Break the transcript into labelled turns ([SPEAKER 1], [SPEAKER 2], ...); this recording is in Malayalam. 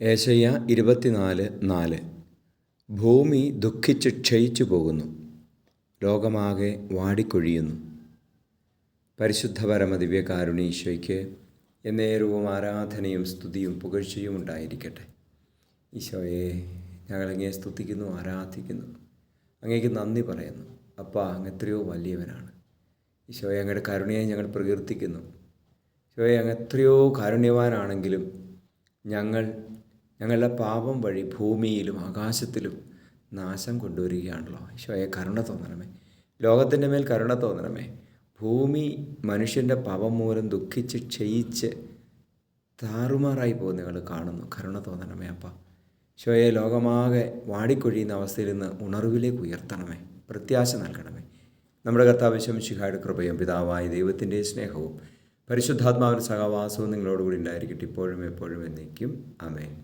[SPEAKER 1] ഏശയ്യാ 24:4. ഭൂമി ദുഃഖിച്ച് ക്ഷയിച്ചു പോകുന്നു, ലോകമാകെ വാടിക്കൊഴിയുന്നു. പരിശുദ്ധ പരമദിവ്യകാരുണീശോയ്ക്ക് എന്നേരവും ആരാധനയും സ്തുതിയും പുകഴ്ചയും ഉണ്ടായിരിക്കട്ടെ. ഈശോയെ, ഞങ്ങളങ്ങയെ സ്തുതിക്കുന്നു, ആരാധിക്കുന്നു, അങ്ങേക്ക് നന്ദി പറയുന്നു. അപ്പാ, അങ്ങ് എത്രയോ വലിയവനാണ്. ഈശോയെ, അങ്ങയുടെ കരുണയെ ഞങ്ങൾ പ്രകീർത്തിക്കുന്നു. ഈശോയെ, അങ്ങ് എത്രയോ കാരുണ്യവാനാണെങ്കിലും ഞങ്ങളുടെ പാപം വഴി ഭൂമിയിലും ആകാശത്തിലും നാശം കൊണ്ടുവരികയാണല്ലോ. ഈശോയെ, കരുണ തോന്നണമേ, ലോകത്തിൻ്റെ മേൽ കരുണ തോന്നണമേ. ഭൂമി മനുഷ്യൻ്റെ പാപം മൂലം ദുഃഖിച്ച് ക്ഷയിച്ച് താറുമാറായി പോകുന്ന ഞങ്ങൾ കാണുന്നു. കരുണ തോന്നണമേ അപ്പ. ഈശോയെ, ലോകമാകെ വാടിക്കൊഴിയുന്ന അവസ്ഥയിൽ നിന്ന് ഉണർവിലേക്ക് ഉയർത്തണമേ, പ്രത്യാശ നൽകണമേ. നമ്മുടെ കർത്താവ് മിശിഹായുടെ കൃപയും പിതാവായ ദൈവത്തിൻ്റെ സ്നേഹവും പരിശുദ്ധാത്മാവിൻ്റെ സഹവാസവും നിങ്ങളോടുകൂടി ഉണ്ടായിരിക്കട്ടെ, ഇപ്പോഴും എപ്പോഴും എന്നേക്കും. ആമേൻ.